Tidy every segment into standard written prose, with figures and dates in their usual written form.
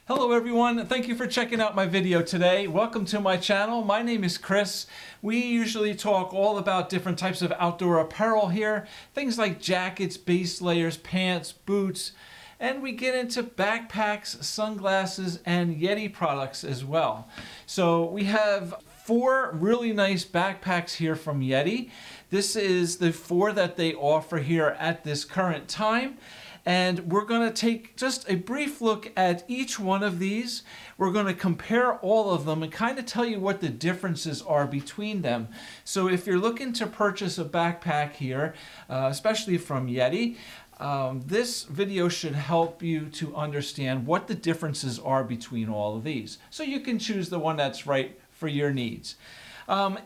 Hello everyone, thank you for checking out my video today. Welcome to my channel. My name is Chris. We usually talk all about different types of outdoor apparel here. Things like jackets, base layers, pants, boots, and we get into backpacks, sunglasses, and Yeti products as well. So we have 4 really nice backpacks here from Yeti. This is the 4 that they offer here at this current time. And we're going to take just a brief look at each one of these. We're going to compare all of them and kind of tell you what the differences are between them. So if you're looking to purchase a backpack here, especially from Yeti, this video should help you to understand what the differences are between all of these. So you can choose the one that's right for your needs.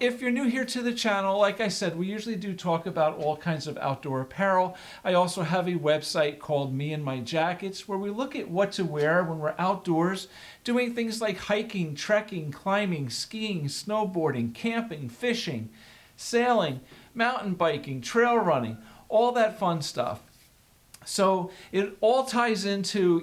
If you're new here to the channel, like I said, we usually do talk about all kinds of outdoor apparel. I also have a website called Me and My Jackets where we look at what to wear when we're outdoors, doing things like hiking, trekking, climbing, skiing, snowboarding, camping, fishing, sailing, mountain biking, trail running, all that fun stuff. So it all ties into,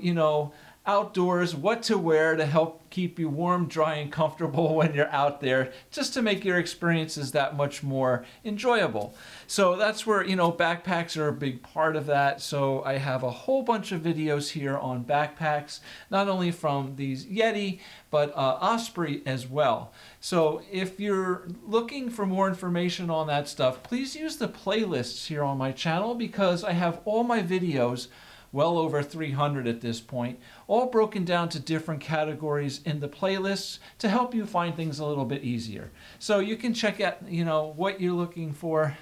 outdoors, what to wear to help keep you warm, dry, and comfortable when you're out there, just to make your experiences that much more enjoyable. So that's where, backpacks are a big part of that. So I have a whole bunch of videos here on backpacks, not only from these Yeti, but Osprey as well. So if you're looking for more information on that stuff, please use the playlists here on my channel because I have all my videos, well over 300 at this point, all broken down to different categories in the playlists to help you find things a little bit easier. So you can check out, what you're looking for.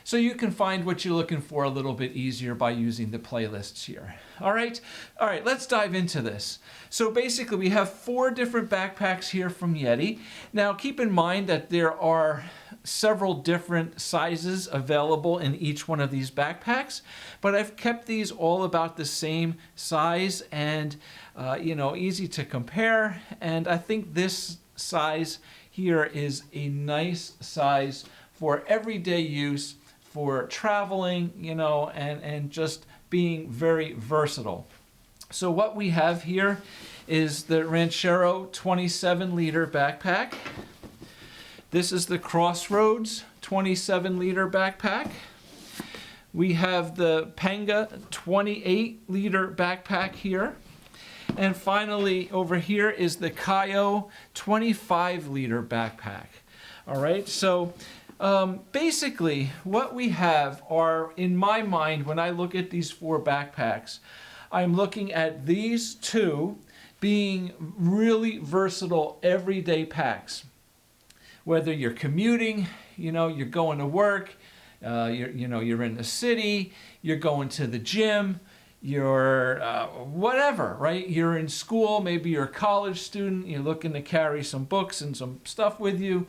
So you can find what you're looking for a little bit easier by using the playlists here. All right, let's dive into this. So basically we have 4 different backpacks here from Yeti. Now keep in mind that there are several different sizes available in each one of these backpacks, but I've kept these all about the same size and easy to compare. And I think this size here is a nice size for everyday use, for traveling, and just being very versatile. So what we have here is the Ranchero 27-liter backpack. This is the Crossroads 27-liter backpack. We have the Panga 28-liter backpack here. And finally, over here is the Cayo 25-liter backpack. All right, so basically what we have are, in my mind, when I look at these 4 backpacks, I'm looking at these 2 being really versatile everyday packs. Whether you're commuting, you're going to work, you're in the city, you're going to the gym, you're whatever, right? You're in school, maybe you're a college student, you're looking to carry some books and some stuff with you.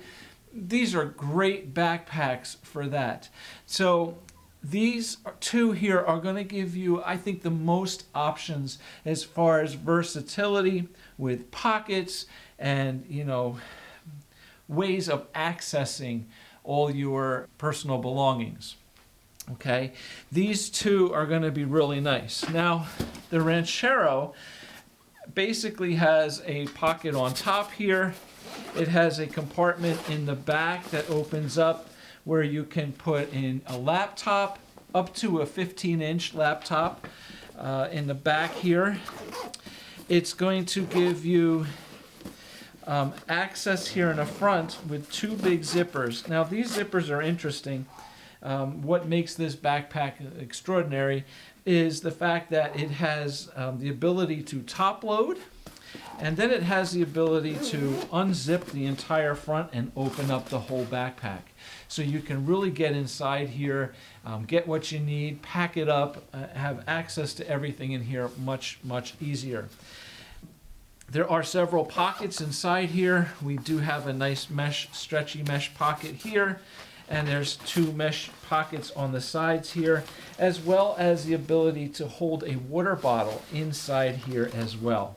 These are great backpacks for that. So these 2 here are going to give you, I think, the most options as far as versatility with pockets and, ways of accessing all your personal belongings. Okay, these 2 are going to be really nice. Now, the Ranchero basically has a pocket on top here. It has a compartment in the back that opens up where you can put in a laptop, up to a 15-inch laptop in the back here. It's going to give you access here in the front with 2 big zippers. Now these zippers are interesting. What makes this backpack extraordinary is the fact that it has the ability to top load, and then it has the ability to unzip the entire front and open up the whole backpack. So you can really get inside here, get what you need, pack it up, have access to everything in here much, much easier. There are several pockets inside here. We do have a nice stretchy mesh pocket here, and there's 2 mesh pockets on the sides here, as well as the ability to hold a water bottle inside here as well.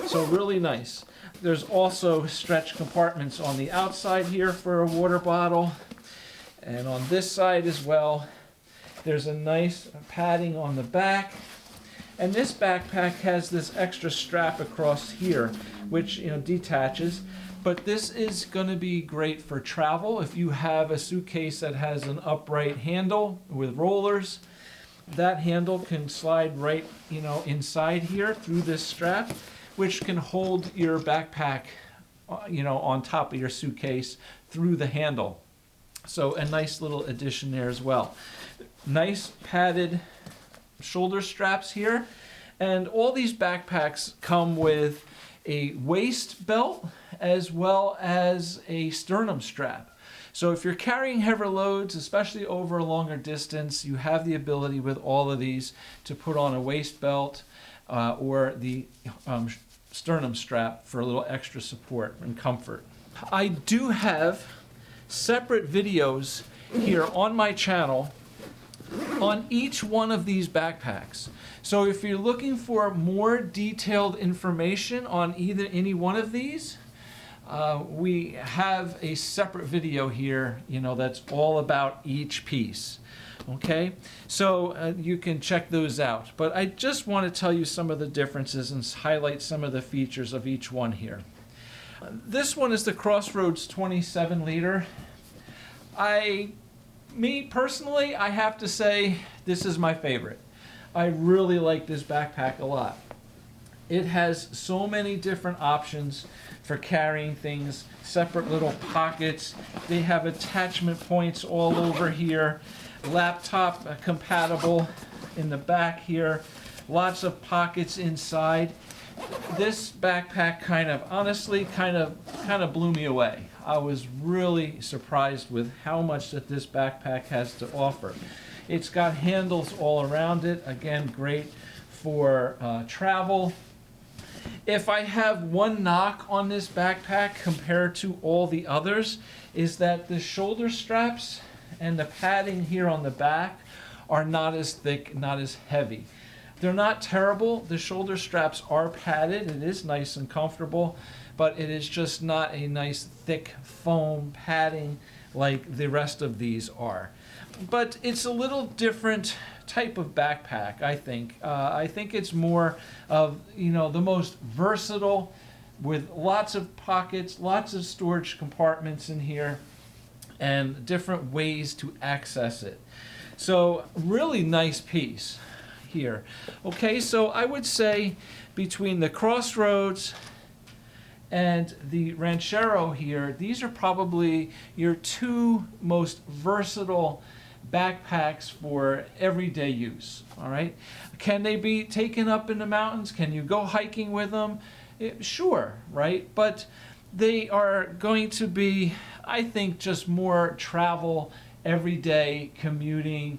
So really nice. There's also stretch compartments on the outside here for a water bottle, and on this side as well. There's a nice padding on the back, And this backpack has this extra strap across here, which detaches. But this is going to be great for travel. If you have a suitcase that has an upright handle with rollers, that handle can slide right inside here through this strap, which can hold your backpack on top of your suitcase through the handle. So a nice little addition there as well. Nice padded shoulder straps here. And all these backpacks come with a waist belt as well as a sternum strap. So if you're carrying heavier loads, especially over a longer distance, you have the ability with all of these to put on a waist belt or the sternum strap for a little extra support and comfort. I do have separate videos here on my channel on each one of these backpacks. So if you're looking for more detailed information on any one of these, we have a separate video here, that's all about each piece. Okay, so you can check those out. But I just want to tell you some of the differences and highlight some of the features of each one here. This one is the Crossroads 27 liter. Me personally, I have to say this is my favorite. I really like this backpack a lot. It has so many different options for carrying things, separate little pockets. They have attachment points all over here. Laptop compatible in the back here. Lots of pockets inside. This backpack honestly kind of blew me away. I was really surprised with how much that this backpack has to offer. It's got handles all around it. Again, great for travel. If I have one knock on this backpack compared to all the others, is that the shoulder straps and the padding here on the back are not as thick, not as heavy. They're not terrible. The shoulder straps are padded. It is nice and comfortable, but it is just not a nice thick foam padding like the rest of these are. But it's a little different type of backpack, I think. I think it's more of, the most versatile, with lots of pockets, lots of storage compartments in here, and different ways to access it. So really nice piece here. Okay, so I would say between the Crossroads and the Ranchero here, these are probably your two most versatile backpacks for everyday use. All right, can they be taken up in the mountains? Can you go hiking with them? Sure, right? But they are going to be, I think, just more travel, everyday commuting,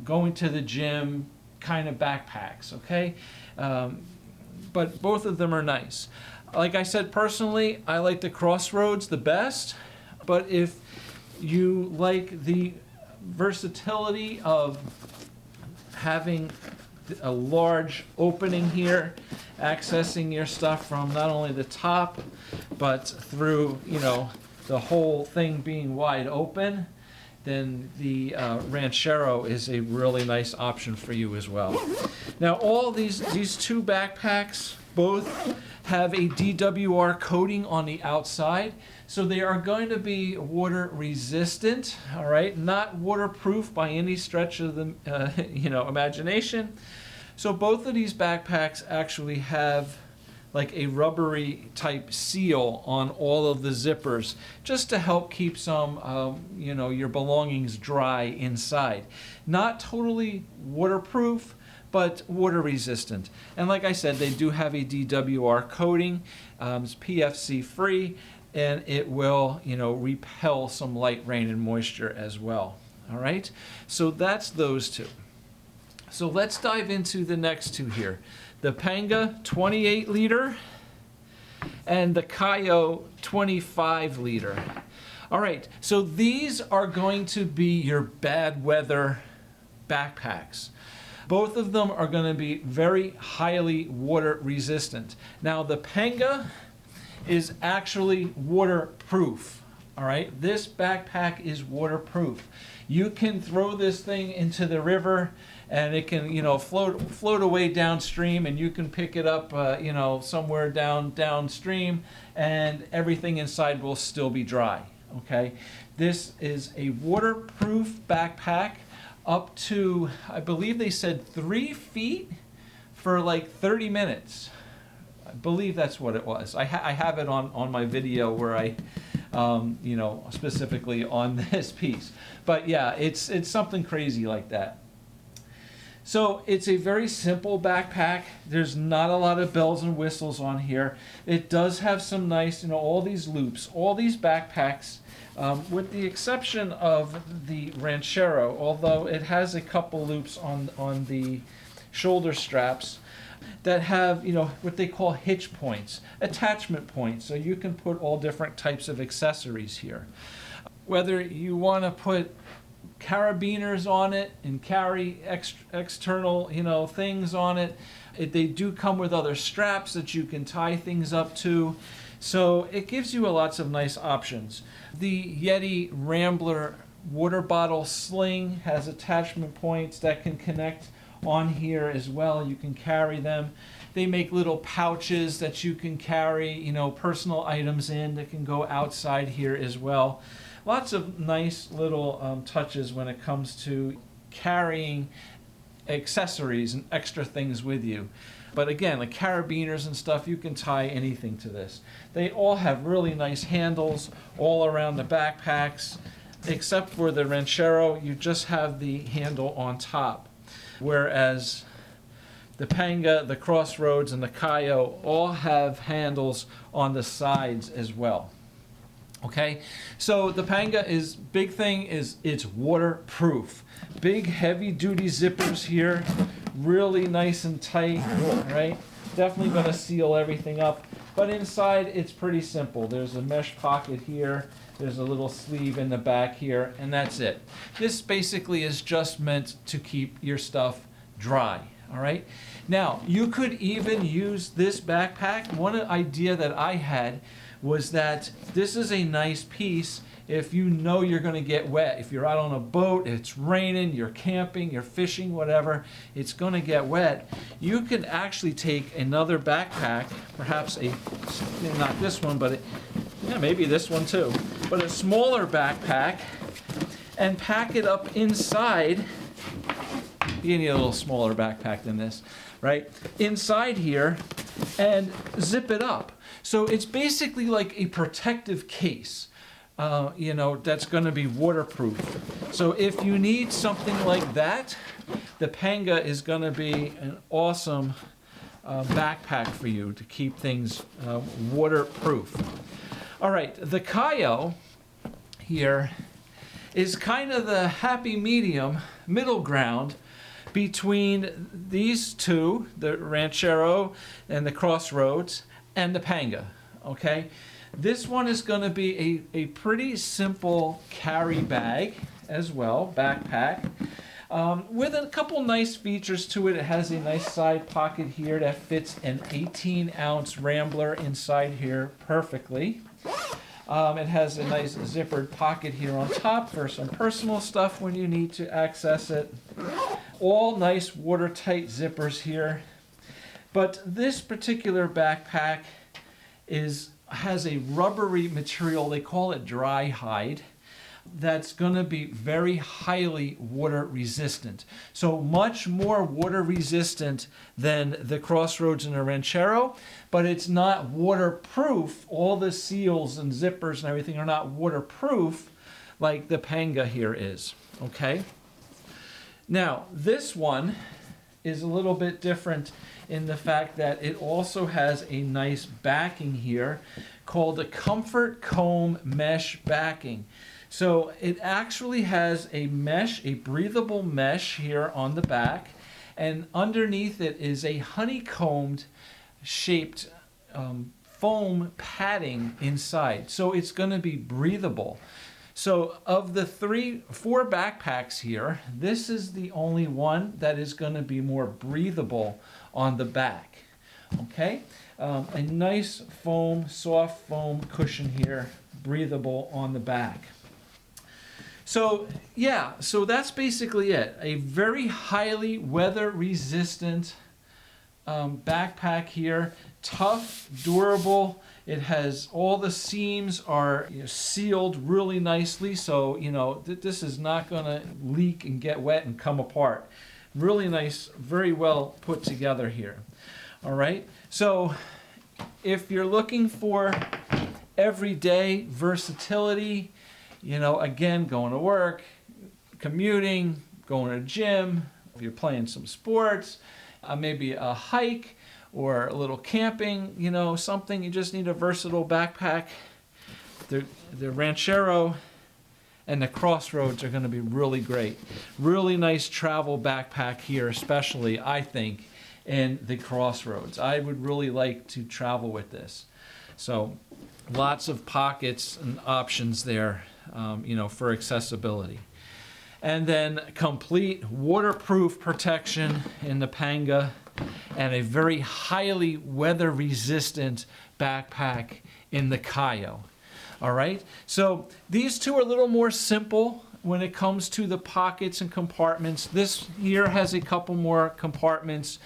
going to the gym kind of backpacks. Okay, but both of them are nice. Like I said, personally, I like the Crossroads the best, but if you like the versatility of having a large opening here, accessing your stuff from not only the top, but through, the whole thing being wide open, then the Ranchero is a really nice option for you as well. Now, all these two backpacks both have a DWR coating on the outside, so they are going to be water resistant, all right? Not waterproof by any stretch of the imagination. So both of these backpacks actually have like a rubbery type seal on all of the zippers, just to help keep some your belongings dry inside. Not totally waterproof, but water resistant. And like I said, they do have a DWR coating. It's PFC free, and it will repel some light rain and moisture as well. All right, so that's those two. So let's dive into the next two here. The Panga 28 liter and the Cayo 25 liter. All right, so these are going to be your bad weather backpacks. Both of them are going to be very highly water resistant. Now the Panga is actually waterproof. All right, this backpack is waterproof. You can throw this thing into the river and it can, float away downstream, and you can pick it up, somewhere downstream, and everything inside will still be dry. Okay, this is a waterproof backpack up to, I believe they said 3 feet for like 30 minutes. I believe that's what it was. I have it on my video where I, specifically on this piece. But yeah, it's something crazy like that. So it's a very simple backpack. There's not a lot of bells and whistles on here. It does have some nice, all these loops. All these backpacks, with the exception of the Ranchero, although it has a couple loops on the shoulder straps, that have, what they call hitch points, attachment points, so you can put all different types of accessories here. Whether you want to put carabiners on it and carry external, things on it, they do come with other straps that you can tie things up to, so it gives you lots of nice options. The Yeti Rambler water bottle sling has attachment points that can connect on here as well. You can carry them. They make little pouches that you can carry, personal items in that can go outside here as well. Lots of nice little touches when it comes to carrying accessories and extra things with you. But again, like carabiners and stuff, you can tie anything to this. They all have really nice handles all around the backpacks, except for the Ranchero, you just have the handle on top. Whereas the Panga, the Crossroads, and the Cayo all have handles on the sides as well. Okay, so the Panga big thing is it's waterproof. Big heavy duty zippers here, really nice and tight, right? Definitely going to seal everything up. But inside it's pretty simple. There's a mesh pocket here. There's a little sleeve in the back here, and that's it. This basically is just meant to keep your stuff dry, all right? Now, you could even use this backpack. One idea that I had was that this is a nice piece if you know you're going to get wet. If you're out on a boat, it's raining, you're camping, you're fishing, whatever, it's going to get wet. You can actually take another backpack, perhaps not this one, but maybe this one too, but a smaller backpack, and pack it up inside. You need a little smaller backpack than this, right? Inside here, and zip it up. So it's basically like a protective case, that's going to be waterproof. So if you need something like that, the Panga is going to be an awesome backpack for you to keep things waterproof. All right, the Cayo here is kind of the happy middle ground between these two, the Ranchero and the Crossroads, and the Panga, okay? This one is going to be a pretty simple carry bag as well, backpack, with a couple nice features to it. It has a nice side pocket here that fits an 18-ounce Rambler inside here perfectly. It has a nice zippered pocket here on top for some personal stuff when you need to access it. All nice watertight zippers here. But this particular backpack has a rubbery material, they call it dry hide, that's going to be very highly water resistant. So much more water resistant than the Crossroads and the Ranchero, but it's not waterproof. All the seals and zippers and everything are not waterproof like the Panga here is, okay? Now, this one is a little bit different in the fact that it also has a nice backing here called a Comfort Comb Mesh backing. So it actually has a mesh, a breathable mesh here on the back, and underneath it is a honeycombed shaped foam padding inside. So it's going to be breathable. So of the 4 backpacks here, this is the only one that is going to be more breathable on the back. Okay, a nice foam, soft foam cushion here breathable on the back. So yeah, so that's basically it. A very highly weather resistant backpack here. Tough, durable. It has all the seams are sealed really nicely, so this is not going to leak and get wet and come apart. Really nice, very well put together here. All right, so if you're looking for everyday versatility, again, going to work, commuting, going to the gym, if you're playing some sports, maybe a hike or a little camping, something, you just need a versatile backpack. The Ranchero and the Crossroads are going to be really great. Really nice travel backpack here, especially, I think, in the Crossroads. I would really like to travel with this. So lots of pockets and options there, for accessibility. And then complete waterproof protection in the Panga and a very highly weather resistant backpack in the Cayo. All right, so these two are a little more simple when it comes to the pockets and compartments. This here has a couple more compartments.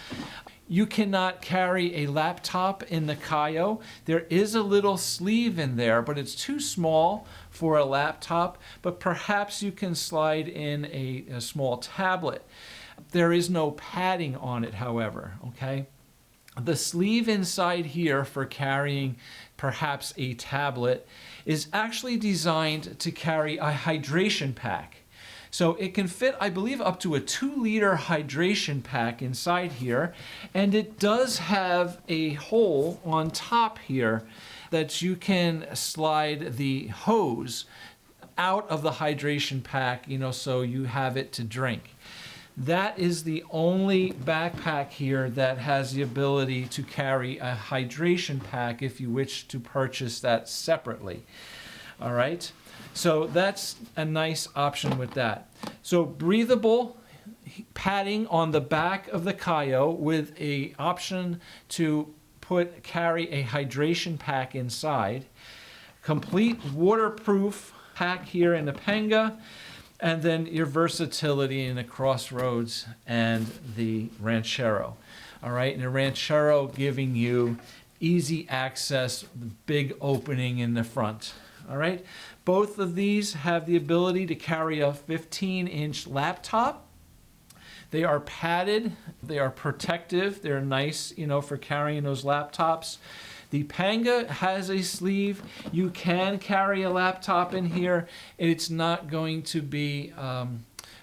You cannot carry a laptop in the Cayo. There is a little sleeve in there, but it's too small for a laptop, but perhaps you can slide in a small tablet. There is no padding on it, however, okay? The sleeve inside here for carrying perhaps a tablet is actually designed to carry a hydration pack. So it can fit, I believe, up to a 2-liter hydration pack inside here. And it does have a hole on top here that you can slide the hose out of the hydration pack, so you have it to drink. That is the only backpack here that has the ability to carry a hydration pack if you wish to purchase that separately. All right, so that's a nice option with that. So breathable padding on the back of the Cayo with an option to carry a hydration pack inside. Complete waterproof pack here in the Panga. And then your versatility in the Crossroads and the Ranchero. All right, and the Ranchero giving you easy access, the big opening in the front. All right, both of these have the ability to carry a 15-inch laptop. They are padded, they are protective, they're nice, for carrying those laptops. The Panga has a sleeve. You can carry a laptop in here. It's not going to be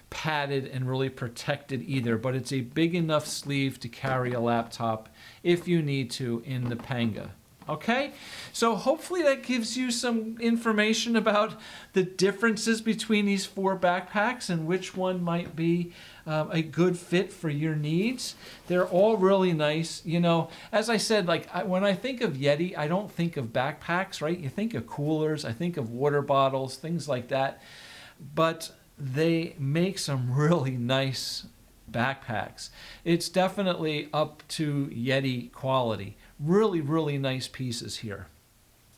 padded and really protected either, but it's a big enough sleeve to carry a laptop if you need to in the Panga. Okay, so hopefully that gives you some information about the differences between these 4 backpacks and which one might be a good fit for your needs. They're all really nice. As I said, when I think of Yeti, I don't think of backpacks, right? You think of coolers, I think of water bottles, things like that. But they make some really nice backpacks. It's definitely up to Yeti quality. Really, really nice pieces here.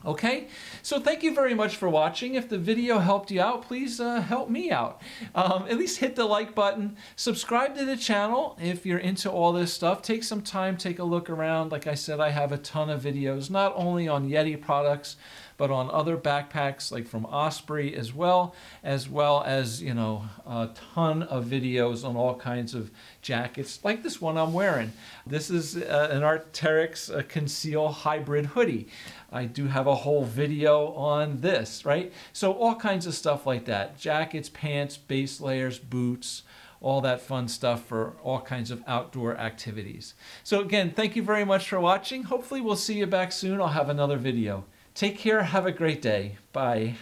Okay, so thank you very much for watching. If the video helped you out, please help me out. At least hit the like button. Subscribe to the channel if you're into all this stuff. Take some time, take a look around. Like I said, I have a ton of videos, not only on Yeti products, but on other backpacks like from Osprey as well as a ton of videos on all kinds of jackets like this one I'm wearing. This is an Arc'teryx Conceal Hybrid hoodie. I do have a whole video on this, right? So all kinds of stuff like that. Jackets, pants, base layers, boots, all that fun stuff for all kinds of outdoor activities. So again, thank you very much for watching. Hopefully we'll see you back soon. I'll have another video. Take care. Have a great day. Bye.